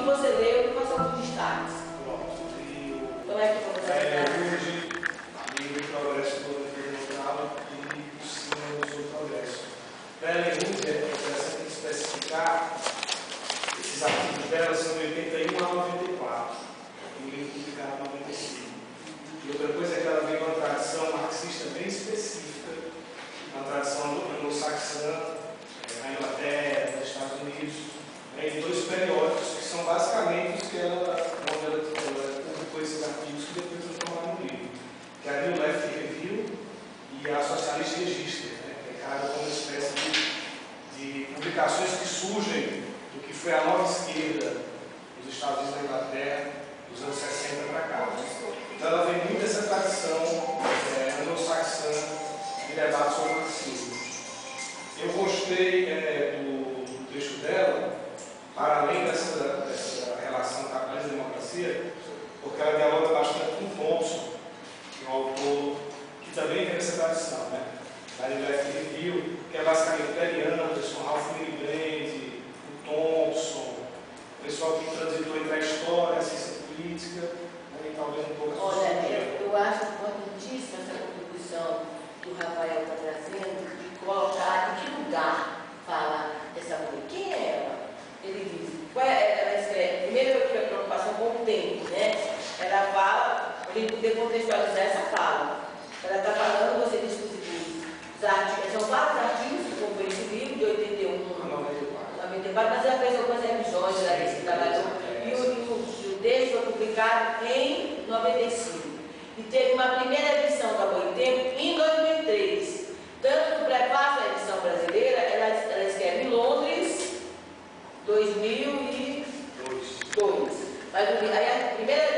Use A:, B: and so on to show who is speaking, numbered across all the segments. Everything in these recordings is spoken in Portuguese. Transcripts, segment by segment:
A: você leu e quais são os destaques.
B: Pronto.
A: Como é que você vai
B: hoje, livre progresso do natural e o símbolo do seu progresso. Para ela, é interessante especificar esses artigos dela são de 81 a 94, e o livro publicado em 95. E outra coisa é que ela vem de uma tradição marxista bem específica, uma tradição anglo-saxã, na Inglaterra, nos Estados Unidos, em dois periódicos que são basicamente os que onde ela publicou esses artigos que depois transformaram no livro, que é a New Left Review e a Socialist Register, que é cada uma espécie de publicações que surgem do que foi a nova esquerda dos Estados Unidos da Inglaterra, dos anos 60 para cá. Então ela vem muito dessa tradição anglo-saxã de debate sobre o marxismo. Eu gostei do texto dela, para além dessa relação capitalismo e democracia, porque ela dialoga bastante com Thompson, que é um autor que também tem essa tradição, né? Da New Left Review, que é basicamente Perry Anderson, Ralph Miliband, o Thompson, o pessoal que transitou entre a história, a ciência política, e talvez um pouco a sociologia.
A: Eu acho importantíssima essa contribuição que o Rafael está trazendo, de colocar em que lugar fala essa mulher. Quem é ela? Ele diz, ela escreve, primeiro eu tive a preocupação com o tempo, né? Ela fala, para ele poder contextualizar essa fala. Ela está falando, você discute os artigos, são vários artigos que compõem esse livro, de 81 a 94, mas ela fez algumas revisões, ela disse que trabalhou, e o texto foi publicado em 95. E teve uma primeira edição da Boitempo em 2003. Tanto no prefácio da edição brasileira, ela escreve em Londres, 2002. Mas aí a primeira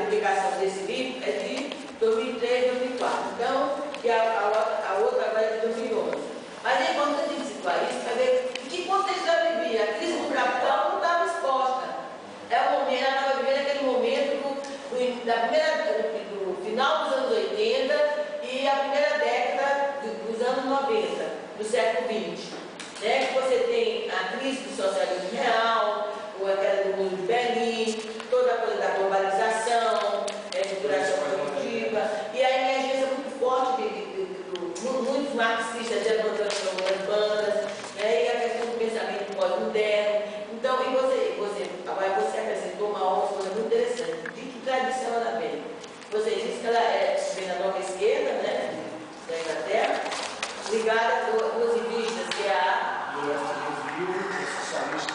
A: publicação desse livro é de 2003, 2004. Então, e a outra agora é de 2011. Mas é importante situar isso para ver em que contexto ela vivia. A crise do capital não estava exposta. Ela estava vivendo aquele momento do final dos anos 80 e a primeira década dos anos 90, do século XX. Né? Você tem a crise do socialismo real, a queda do muro de Berlim, toda a coisa da globalização, estruturação produtiva, e a emergência muito forte de muitos marxistas levantando algumas bandas, né? E a questão do pensamento pós-moderno. Então, agora você acrescentou uma coisa muito interessante. De que tradição ela vem? Você disse que ela vem da nova esquerda, né? Da Inglaterra, ligada a duas revistas, que é a
B: Review e Socialist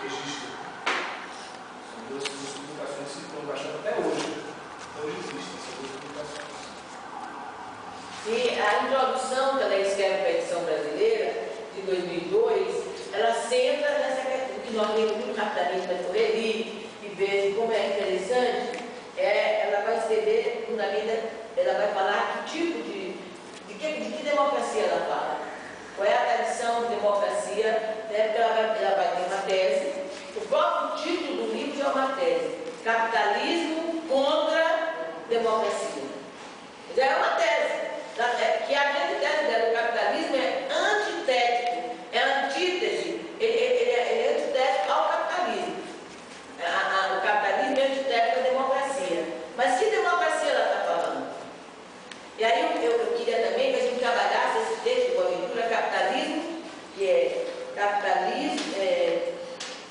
B: Register. São duas publicações que estão baixando até hoje. Hoje existem essas duas publicações.
A: E a introdução que ela escreve para a edição brasileira, de 2002, ela centra nessa questão que nós vemos no capitalismo da correria e veja como é interessante. Ela vai escrever, ela vai falar que tipo de que democracia ela fala. Qual é a tradição de democracia, né? Porque ela vai ter uma tese. O próprio título do livro é uma tese: Capitalismo contra Democracia. Já é uma tese. Que a grande tese dela, o capitalismo é antitético, é antítese, ele é antitético ao capitalismo. O capitalismo é antitético à democracia. Mas que democracia ela está falando? E aí eu queria também que a gente trabalhasse esse texto com a leitura capitalismo, que é capitalismo,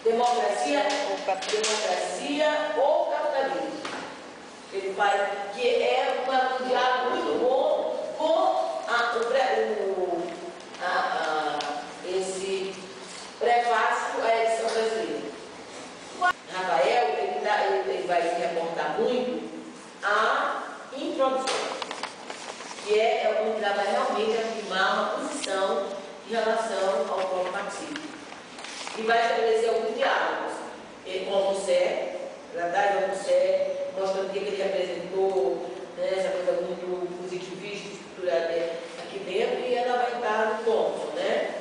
A: democracia ou capitalismo. Ele faz, que é um diálogo muito bom com esse prefácio à edição brasileira. Rafael, ele vai se reportar muito à introdução, que é onde ela vai realmente afirmar uma posição em relação ao próprio marxismo. E vai estabelecer alguns diálogos com o Althusser, mostrando o que ele representou, né, essa coisa muito positivista, estruturada aqui dentro, e ela vai estar no Thompson, né?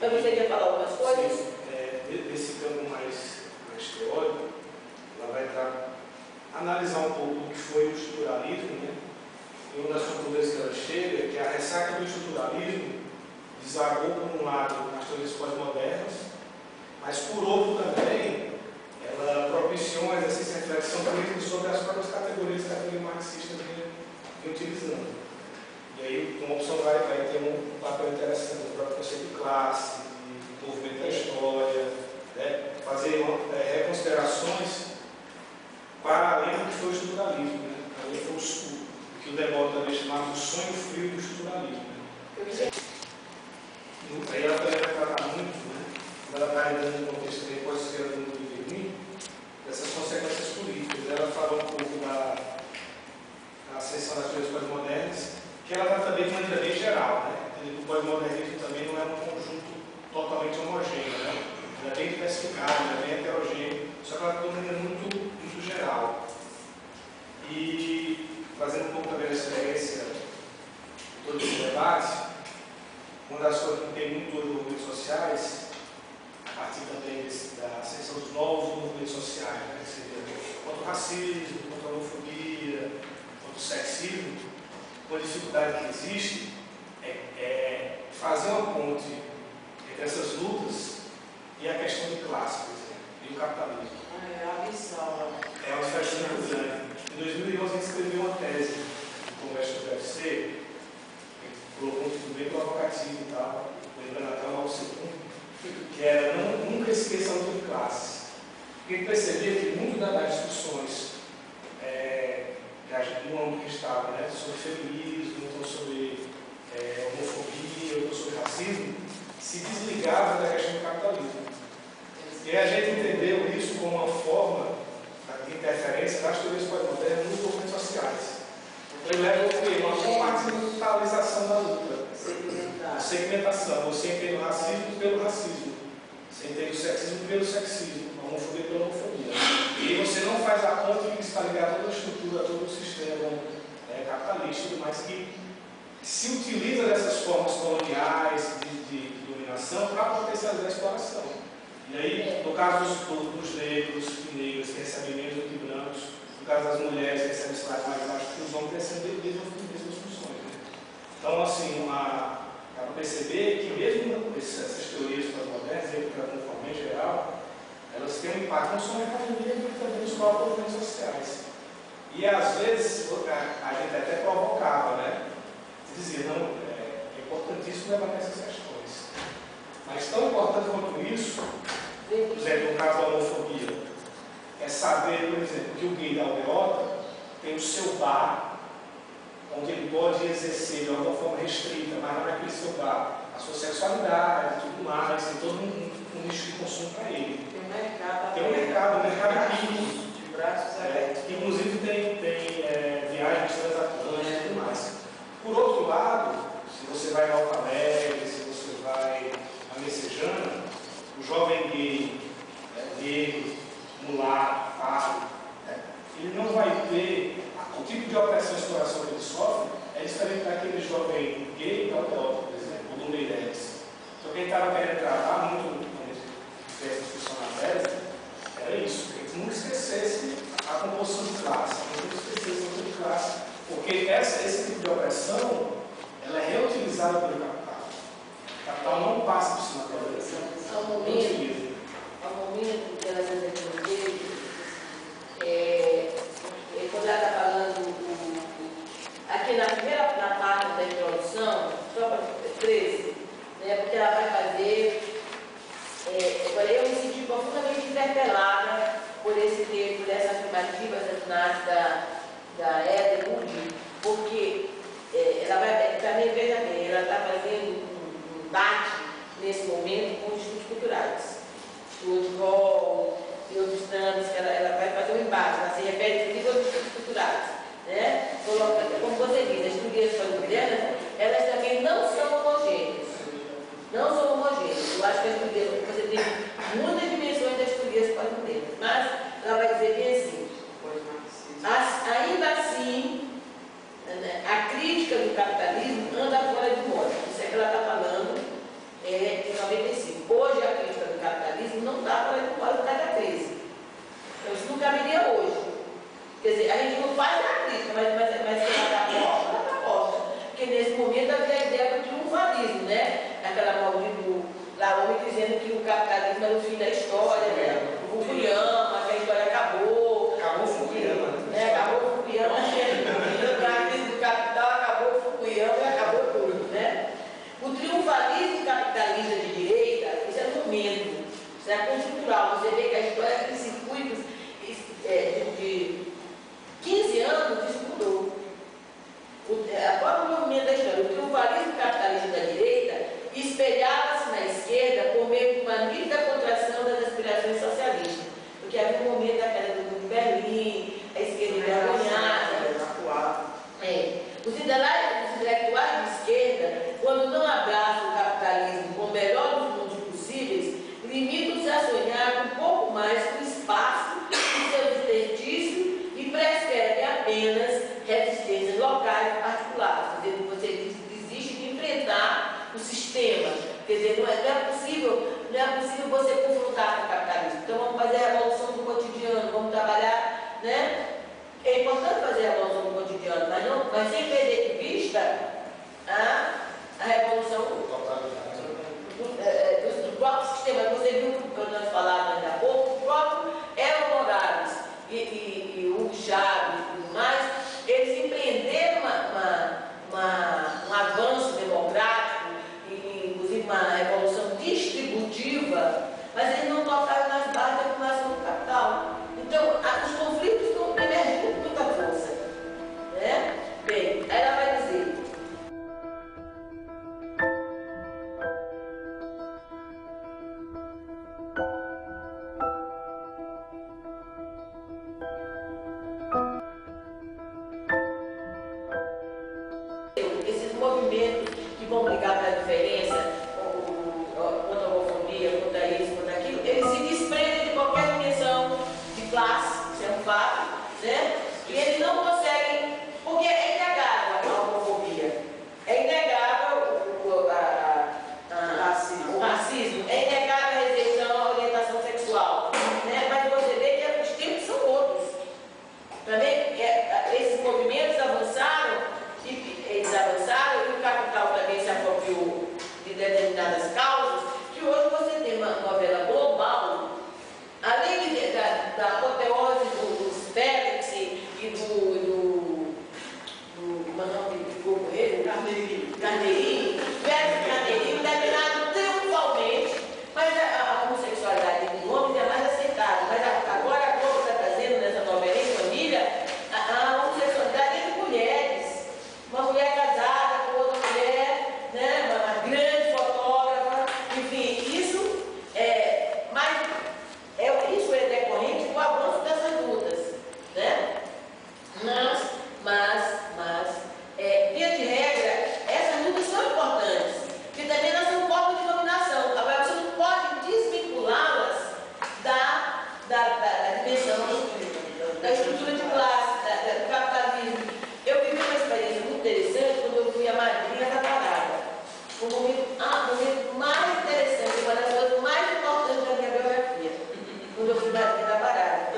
A: Mas você quer falar algumas coisas?
B: Sim, desse campo mais teórico, ela vai analisar um pouco o que foi o estruturalismo, né? E uma das conclusões que ela chega é que a ressaca do estruturalismo desagou, por um lado, nas teorias pós-modernas, e utilizando. E aí uma opção vai ter um papel interessante no próprio conceito de classe, de movimento da história, né? Fazer reconsiderações para além do que foi o estruturalismo, né? Além foi o que o Debord também chamava de sonho frio do estruturalismo. Né? Aí ela também vai tratar muito, né? Quando ela está entrando no contexto também pós-esquerda do mundo de Berlim, dessas consequências políticas. Ela fala um pouco da ascensão das teorias pós-modernas, que ela trata também de maneira bem geral, né? O pós-modernismo também não é um conjunto totalmente homogêneo, né? Ele é bem diversificado, ele é bem heterogêneo, só que ela trata de maneira muito geral. E fazendo um pouco também da experiência de todo esse debate, uma das coisas que tem muito nos movimentos sociais, a partir também da ascensão dos novos movimentos sociais, né? Que seria contra o racismo, contra a homofobia, contra o sexismo, uma dificuldade que existe é fazer uma ponte entre essas lutas e a questão de classe, por exemplo, e o capitalismo.
A: É uma missão.
B: É uma diferença muito grande. Em 2011 a gente escreveu uma tese no Congresso do UFC, colocou um título bem provocativo e tal, lembrando até o Mao Tse-tung, que era nunca esqueça a luta de classes. Porque a gente percebia que muito das discussões no âmbito que estava, né, sobre feminismo, então sobre homofobia, então sobre racismo, se desligava da questão do capitalismo. E a gente entendeu isso como uma forma de interferência das teorias pós-modernas nos movimentos sociais. Então ele leva uma compartimentalização da luta. Segmentação. Você entende o racismo pelo racismo. Você entende o sexismo pelo sexismo. A homofobia pela homofobia. E aí você não faz a ponte que está ligada a toda a estrutura, a todo o sistema capitalista e tudo mais, que se utiliza dessas formas coloniais de dominação para potencializar a exploração. E aí, no caso dos negros e negras que recebem menos do que brancos, no caso das mulheres que recebem salários mais baixos que os homens, recebem mesmas funções. Né? Então, assim, dá para perceber que mesmo essas teorias pós-modernas, de forma em geral, elas têm um impacto não só na economia, mas também nos próprios movimentos sociais. E às vezes a gente até provocava, né? Dizia, não, é importantíssimo levantar essas questões. Mas tão importante quanto isso, por exemplo, no caso da homofobia, é saber, por exemplo, que o gay da aldeota tem o seu bar, onde ele pode exercer de alguma forma restrita, mas não é aquele seu bar, a sua sexualidade e tudo mais, tem todo um nicho de consumo para ele. Tem um mercado rico,
A: de braços abertos.
B: Que inclusive tem viagens transatlânticas e tudo mais. Por outro lado, se você vai ao Alegre, se você vai a Messejana, o jovem gay, negro, mulato, pardo, ele não vai ter o tipo de opressão e exploração que ele sofre é diferente daquele jovem gay da Aldeota, por exemplo, ou do Meireles. Então quem estava querendo tratar muito nessa discussão na tese era isso, que nunca esquecesse a composição de classe, nunca esquecesse a composição de classe, porque esse tipo de opressão ela é reutilizada pelo capital. O capital não passa por cima da opressão.
A: Ao momento que ela está dizendo quando ela está falando aqui na parte da introdução, só para 13, né, porque ela vai fazer. Agora eu me senti profundamente interpelada por esse texto, por essa afirmativa assassinato da Eder Wood, porque ela vai, também, veja bem, ela está fazendo um embate nesse momento com os discursos culturais. O Hall e outros trâmites, que ela vai fazer um embate, ela se refere a aos discursos culturais. Né? Como você diz, as teorias pós-modernas, elas também não são homogêneas. Não são homogêneas. Eu acho que você tem muitas dimensões das teorias pós-modernas, mas ela vai dizer bem assim, ainda assim, a crítica do capitalismo anda fora de moda. Isso é que ela está falando em 95. Hoje a crítica do capitalismo não está fora de moda por causa da crise. Então isso não caberia hoje. Quer dizer, a gente não faz a crítica, mas ela está posta. Porque nesse momento havia a ideia do triunfalismo, né? Aquela maldito lá, homem dizendo que o capitalismo era o fim da história, né? O Fukuyama, que a história acabou.
B: Acabou o Fukuyama, né?
A: Acabou o Fukuyama, a crise do capitalismo. importante fazer a evolução no cotidiano, mas sem perder de vista a revolução do próprio sistema. Você viu que nós falávamos ainda há pouco, o próprio Evo Morales e o Chávez e tudo mais, eles empreenderam um avanço democrático, e, inclusive uma revolução distributiva, mas eles não tocaram nas bases da acumulação do capital. Então, os conflitos estão emergindo com muita força. Né? Bem, aí ela vai dizer: esses movimentos que vão brigar pela diferença, contra a homofobia, contra isso, contra aquilo, eles se desprendem de qualquer dimensão de classe, isso é um fato, né? E eles não conseguem, porque é inegável a homofobia, é inegável o racismo, é inegável a rejeição à orientação sexual, né? Mas você vê que os tempos são outros. Também esses movimentos avançaram, e o capital também se apropriou de determinadas causas, que hoje você tem uma novela global, além da apoteose dos Félix e do como é o nome do grupo ele? Carneirinho, Félix Carneirinho, terminado triunfalmente, mas a homossexualidade dos homens é mais aceitada. Mas agora a Globo está trazendo nessa novela em família a homossexualidade entre mulheres. Uma mulher casada com outra mulher, né? Uma grande fotógrafa, enfim, isso isso é decorrente do avanço dessas lutas, né? Mas via de regra, essas lutas são importantes, porque também elas são formas de dominação. Agora, você não pode desvinculá-las da dimensão da estrutura de classe, do capitalismo. Eu vivi uma experiência muito interessante quando eu fui a madrinha da parada. O momento mais interessante, uma das coisas mais importantes da minha biografia, quando eu fui madrinha da parada.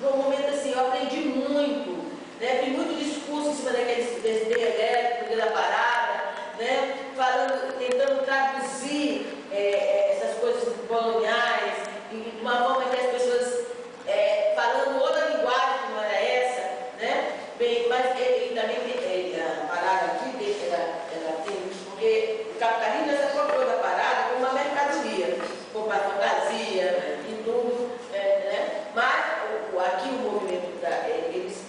A: Foi um momento assim, eu aprendi muito, né? Vi muito discurso em cima desse elétrico, da parada, né? Tentando traduzir essas coisas coloniais, de uma forma que as pessoas falando outra linguagem que não era essa, né? Bem, mas ele também a parada aqui, ela tem, porque o capitalismo se apropriou da parada como uma mercadoria, como a fantasia e tudo, né? Mas aqui o movimento, eles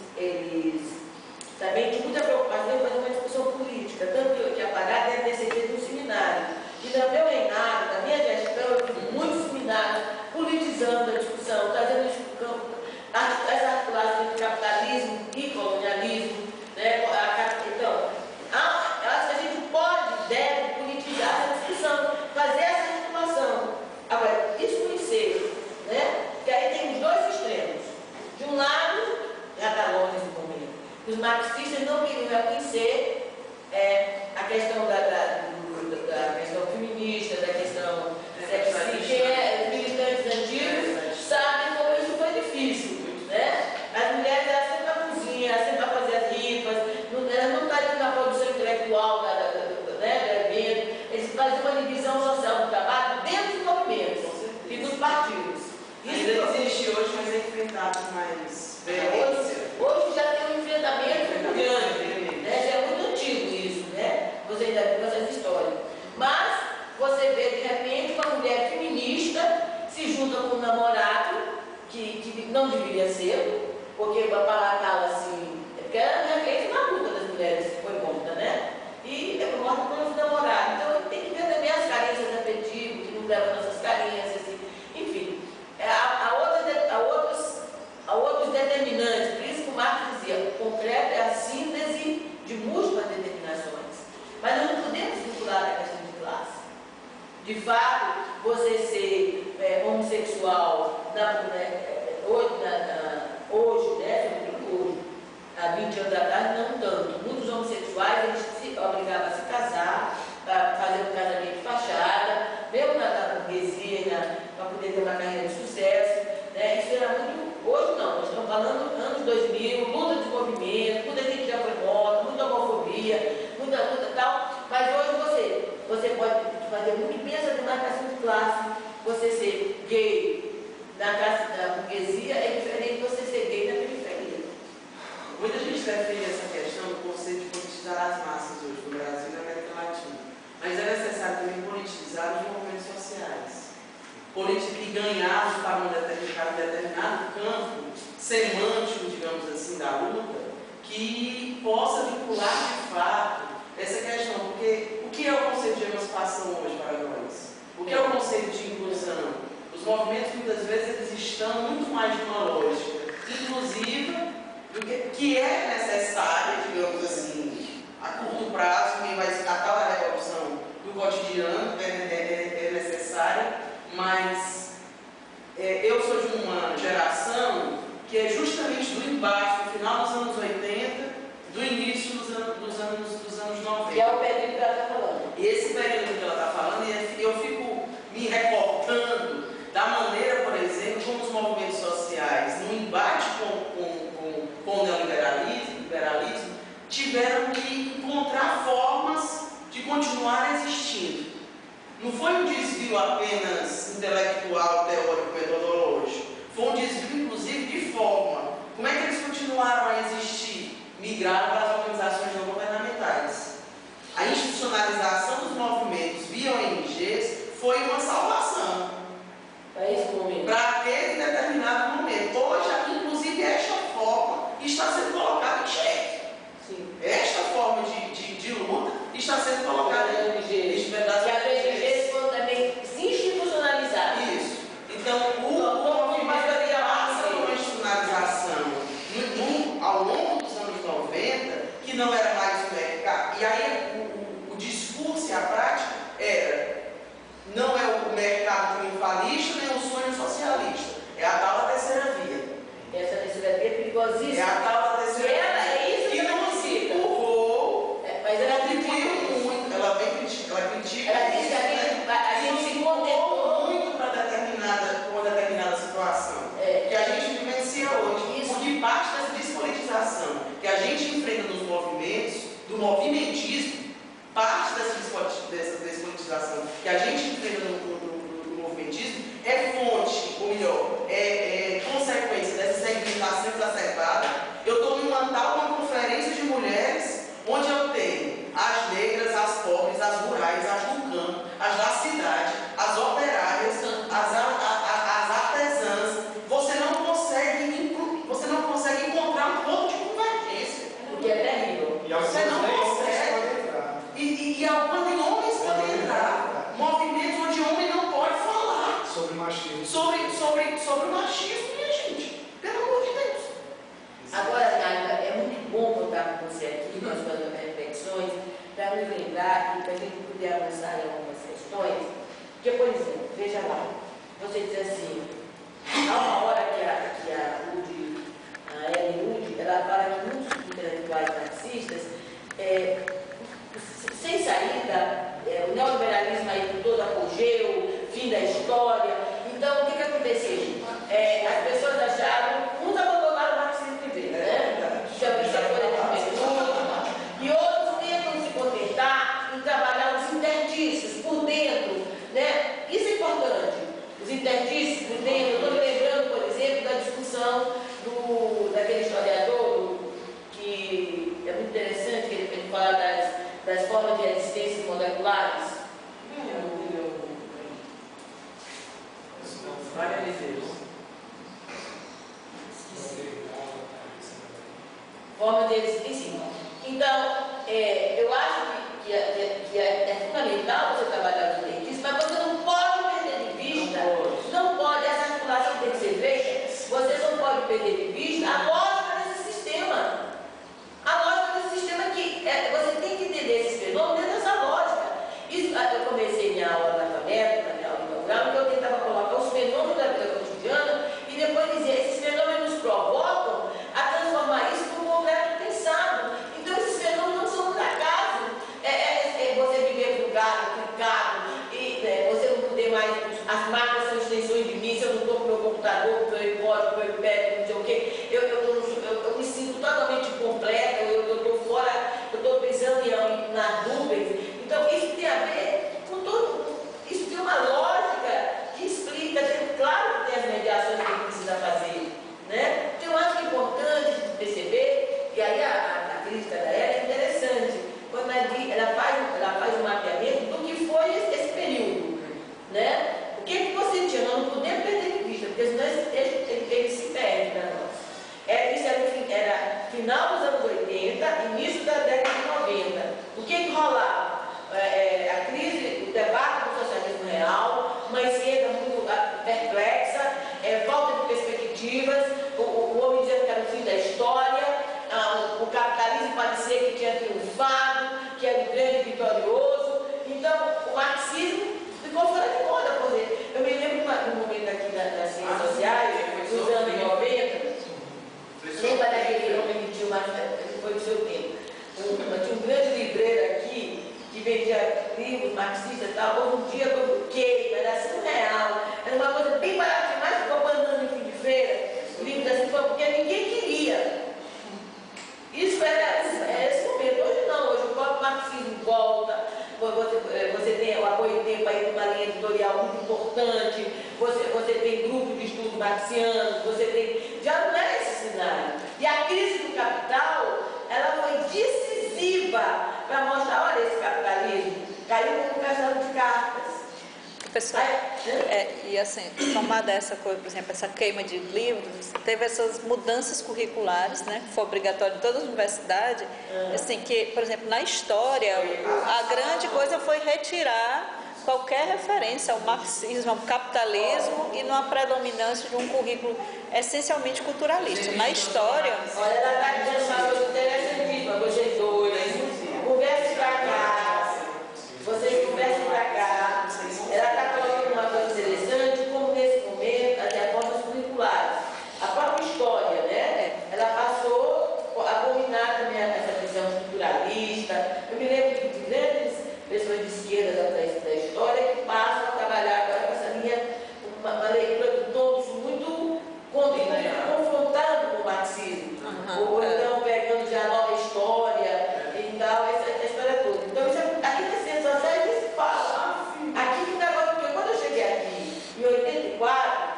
A: também tinham muita preocupação em fazer uma discussão política, tanto que a parada deve ter sido um seminário. E no meu reinado, na minha gestão, eu fiz muitos seminários politizando a discussão, trazendo as articulações entre capitalismo e colonialismo, né? Então, eu acho que a gente deve politizar essa discussão, fazer essa articulação. Agora, desconhecer, né? Porque aí tem os dois extremos. De um lado, já está longe esse momento, os marxistas não queriam reconhecer a questão da questão feminista, da questão sexista. Os militantes antigos sabem como isso foi difícil, né? As mulheres elas sempre na cozinha, elas sempre a fazer as rifas, elas não estão na produção intelectual do evento. Eles fazem uma divisão social do trabalho dentro dos movimentos e dos partidos.
C: Isso ainda existe hoje, mas é enfrentado mais.
A: Hoje já tem um enfrentamento muito grande, né? Já é muito antigo isso, né? Você ainda viu essas histórias. Mas você vê de repente uma mulher feminista se junta com um namorado que não deveria ser, porque para palatá-la assim, porque ela já fez uma luta das mulheres que foi morta, né? E é morta pelos namorados. Então tem que ver também as carências afetivas, que não levam nossas carências, enfim. Há outros determinantes, por isso que o Marx dizia, o concreto é a síntese de múltiplas determinações. Mas nós não podemos vincular a questão de classe. De fato, você ser homossexual hoje, né, hoje, há 20 anos atrás, não tanto. Muitos homossexuais, eles se obrigavam a se casar, para fazer um casamento de fachada, mesmo na burguesia, para poder ter uma carreira de sucesso, né? Isso era muito. Hoje não, nós estamos falando anos 2000, luta de movimento, muita gente já foi morta, muita homofobia, muita luta e tal, mas hoje você pode fazer muito bem essa demarcação de classe. Você ser gay na classe da burguesia é diferente de você ser gay na periferia.
C: Muita gente defende essa questão do conceito de politizar as massas hoje no Brasil e na América Latina. Mas é necessário também politizar os movimentos sociais. E ganhar para um determinado campo semântico, digamos assim, da luta, que possa vincular de fato essa questão. Porque o que é o conceito de emancipação hoje para nós? O que é o conceito de inclusão? Os movimentos, muitas vezes, eles estão muito mais de uma lógica inclusiva, do que é necessária, digamos assim, a curto prazo, que vai acabar a revolução do cotidiano, é necessária, mas eu sou de uma geração que é justamente do embate no final dos anos 80, do início dos anos 90.
A: Que é o período que ela está falando.
C: E esse período que ela está falando, eu fico me reportando da maneira, por exemplo, como os movimentos sociais, no embate com o neoliberalismo, tiveram que encontrar formas de continuar existindo. Não foi um desvio apenas intelectual, teórico, metodológico. Foi um desvio, inclusive, de forma. Como é que eles continuaram a existir? Migraram para as organizações não governamentais. A institucionalização dos movimentos via ONGs foi uma salvação.
A: Para esse momento.
C: Para aquele determinado momento. Hoje, inclusive, esta forma está sendo colocada em xeque.
A: Sim.
C: Esta forma de luta está sendo colocada em
A: ONGs. Que as ONGs foram também se institucionalizar.
C: Isso. Então, o movimento passa por uma institucionalização ao longo dos anos 90, que não era mais o mercado. E aí, o discurso e a prática era: não é o mercado triunfalista nem o sonho socialista. É a tal da terceira via.
A: Essa terceira via é perigosíssima.
C: É a tal da terceira via.
A: Ela é isso que
C: não se empurrou.
A: Mas ela
C: contribuiu muito. Ela critica.
A: Ela diz que a gente se contentou
C: muito para uma determinada situação. Que a gente vivencia hoje.
A: Isso.
C: Porque parte dessa despolitização que a gente enfrenta nos movimentos, do movimentismo, parte dessa despolitização que a gente enfrenta no movimentismo é fonte, ou melhor, é consequência dessa segmentação exacerbada. Eu estou numa conferência de mulheres onde eu tenho as negras, as pobres, as rurais, as do campo, as da cidade, as operárias, as artesãs. Você não consegue encontrar um ponto de convergência.
A: o que é terrível.
C: Você não consegue. E algumas nem homens podem entrar. Movimentos onde homem não pode falar
B: sobre machismo.
C: Sobre o machismo, minha gente. Pelo amor de Deus.
A: Agora, Nádia, é muito bom contar com você aqui, com as suas reflexões, para nos lembrar e para a gente poder avançar em algumas questões. Porque, por exemplo, veja lá, você diz assim, há uma hora que a Ellen Wood, ela fala que muitos intelectuais marxistas, sem saída, o neoliberalismo aí com todo apogeu, fim da história. Então, o que aconteceu? As pessoas acharam, uns abandonaram o marxismo primeiro, né? Chama isso de e outros tentam se contentar em trabalhar os interstícios por dentro, né? Isso é importante. Os interstícios por dentro. Eu estou me lembrando, por exemplo, da discussão daquele historiador que é muito interessante, que ele fala das formas de resistência moleculares. Forma de resistência. Então, eu acho que é fundamental você trabalhar os dentistas, mas você não pode perder de vista, não pode, essa articulação tem que ser feita, você não pode perder de vista a lógica desse sistema. A lógica desse sistema que você tem que entender esses fenômenos dentro dessa lógica. Isso, eu comecei minha aula analfabeta, minha aula inaugural, que eu tentava colocar os fenômenos da vida cotidiana e depois dizer, esses fenômenos provocam a transformar isso num concreto pensado. Então esses fenômenos não são por acaso. Você viver plugado, clicado, porque senão ele se perde para nós. Isso era final dos anos 80, início da década de 90. O que rolava? A crise, o debate do socialismo real, uma esquerda muito perplexa, falta de perspectivas, o homem dizendo que era o fim da história, o capitalismo parecia que tinha triunfado, que era o grande vitorioso. Então, o marxismo ficou fora de moda. Eu me lembro de um momento aqui das ciências sociais, nos anos 90, lembra daquele homem que foi do seu tempo? Tinha um grande livreiro aqui, que vendia livros marxistas e tal. Houve um dia que eu fiquei, era R$5. Era uma coisa bem barata, mais ficou abandonando no fim de feira, livros assim, porque ninguém queria. Isso era esse momento. Hoje não, hoje o próprio marxismo volta, você tem o apoio tempo aí de uma linha editorial muito importante, você tem grupo de estudos marxianos, você tem. Já não é esse cenário. E a crise do capital, ela foi decisiva para mostrar, olha, esse capitalismo caiu como um castelo de cartas.
D: Professor, e assim, somada a essa coisa, por exemplo, essa queima de livros, teve essas mudanças curriculares, né, que foi obrigatório em toda a universidade, assim, que, por exemplo, na história, a grande coisa foi retirar qualquer referência ao marxismo, ao capitalismo e numa predominância de um currículo essencialmente culturalista. Na história...
A: Olha, ela está dizendo uma coisa interessantíssima, vocês dois, conversem para cá, vocês conversem para cá. Ela está colocando uma coisa interessante, como nesse momento as reformas curriculares. A própria história, né? Ela passou a dominar também essa visão culturalista. Eu me lembro de grandes pessoas de esquerda da história que passam a trabalhar agora com essa linha, uma leitura do Thomas muito confrontando com o marxismo. Ou então pegando já a nova história e tal, essa história toda. Então, isso aqui nas ciências sociais nem se fala. Aqui que o negócio, porque quando eu cheguei aqui em 84,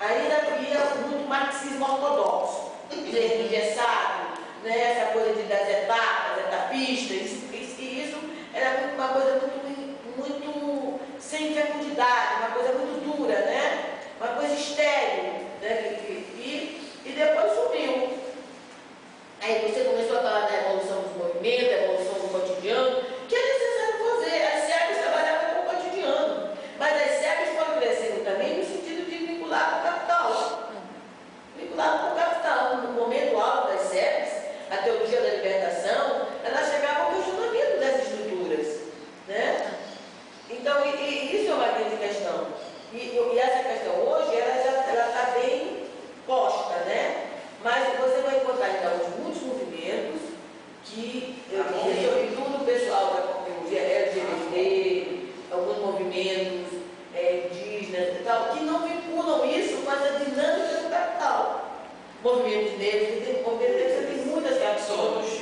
A: ainda havia muito marxismo ortodoxo, engessado, né? Essa coisa das etapas, etapistas, e isso era uma coisa muito sem fecundidade, uma coisa muito dura, né? Uma coisa estéril, né? E depois sumiu. Aí você começou a falar da evolução dos movimentos, da evolução do cotidiano, que é necessário fazer. As SEAPs trabalhavam com o cotidiano, mas as SEAPs foram crescendo também no sentido de vincular com o capital. Vincular com o capital. No momento alto das SEAPs, a teologia da libertação, ela chegava ao questionamento das estruturas, né? Então, isso é uma grande questão. E essa questão hoje, ela está bem posta, né? Mas você vai encontrar, então, muitos movimentos que, sobretudo o pessoal da teologia LGBT, alguns movimentos indígenas e tal, que não vinculam isso com essa dinâmica do capital. Movimentos negros, tem muitas questões.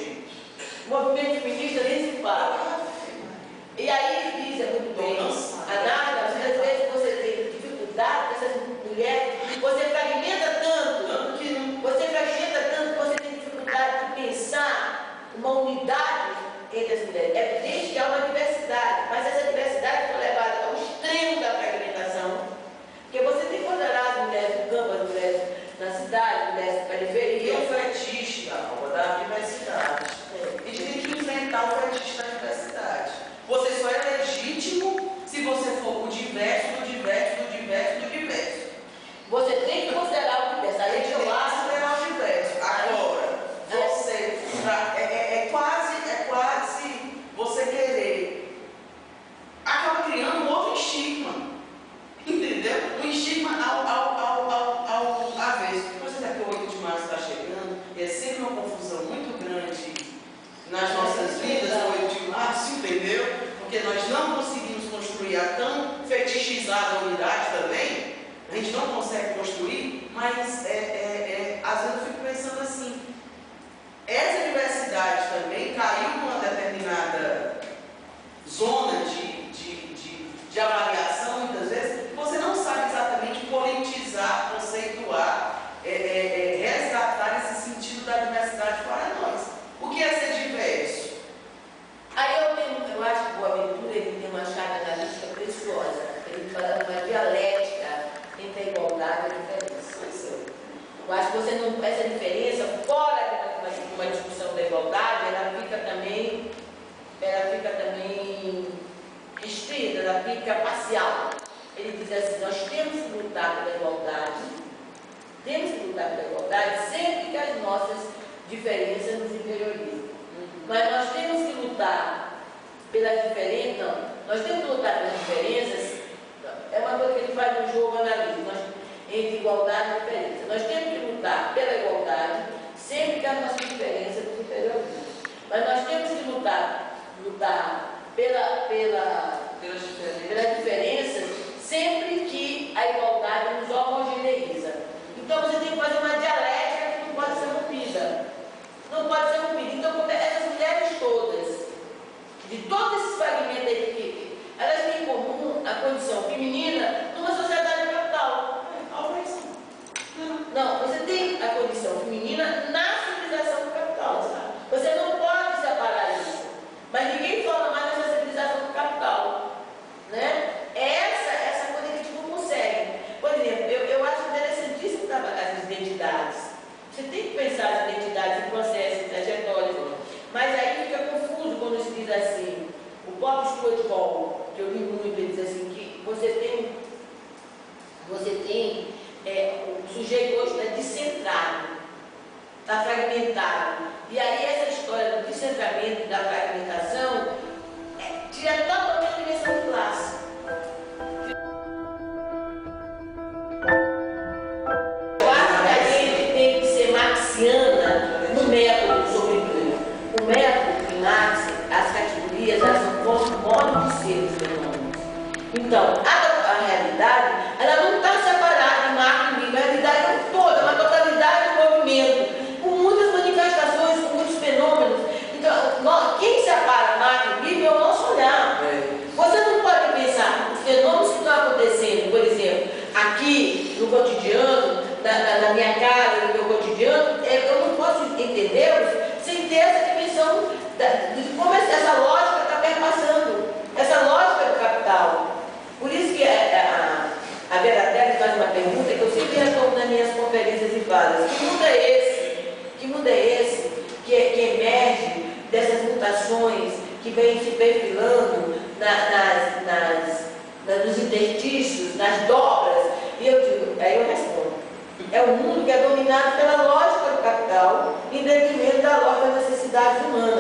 A: Movimento feminista nem se fala. E aí diz muito bem, a Nádia, às vezes você tem dificuldade com essas mulheres, você fragmenta tanto que você tem dificuldade de pensar uma unidade entre as mulheres. É evidente que há uma diversidade, mas essa diversidade foi levada ao extremo da fragmentação, porque você tem que considerar as mulheres do campo, as mulheres na cidade, as mulheres da periferia.
C: E o fetiche da universidade. E tem que enfrentar o fetiche da universidade. Você só é legítimo
A: parcial. Ele diz assim, nós temos que lutar pela igualdade, sempre que as nossas diferenças nos interiorizam. Mas nós temos que lutar pelas diferenças, não, nós temos que lutar pelas diferenças, é uma coisa que ele faz no jogo analítico, entre igualdade e diferença. Nós temos que lutar pela igualdade, sempre que as nossas diferenças nos interiorizam. Mas nós temos que lutar pelas diferenças, sempre que a igualdade nos homogeneiza. Então você tem que fazer uma dialética que não pode ser rompida. Não pode ser rompida. Então, essas mulheres todas, de todos esses fragmentos da equipe, elas têm em comum a condição feminina numa sociedade capital. Não, você tem a condição feminina na civilização do capital, sabe? Você não pode separar isso. Mas ninguém fala mais dessa civilização do capital, né? Essa coisa que a gente não consegue. Por exemplo, eu acho interessantíssimo trabalhar as identidades. Você tem que pensar as identidades em processo, em trajetórias. Mas aí fica confuso quando se diz assim, o próprio Stuart Hall, que eu li muito, ele diz assim, que você tem o sujeito hoje está descentrado, está fragmentado. E aí essa história do descentramento, da fragmentação, tira totalmente a dimensão de classe. Eu acho que a gente tem que ser marxiana no método, sobretudo. O método de Marx, as categorias, elas são modo de ser dos fenômenos. Então, a realidade, ela não está separada em macro e micro, a realidade é toda, uma totalidade do movimento, com muitas manifestações, com muitos fenômenos. Então, quem separa macro e micro é o nosso olhar. Você não pode pensar os fenômenos que estão acontecendo, por exemplo, aqui no cotidiano, na minha casa, no meu cotidiano, eu não posso entendê-los sem ter essa dimensão de como essa lógica está perpassando, essa lógica do capital. Por isso que a Vera faz uma pergunta que eu sempre respondo nas minhas conferências e falas. Que mundo é esse? Que mundo é esse que emerge dessas mutações que vêm se perfilando nos interstícios, nas dobras? E aí eu respondo. É um mundo que é dominado pela lógica do capital em detrimento da lógica das necessidades humanas.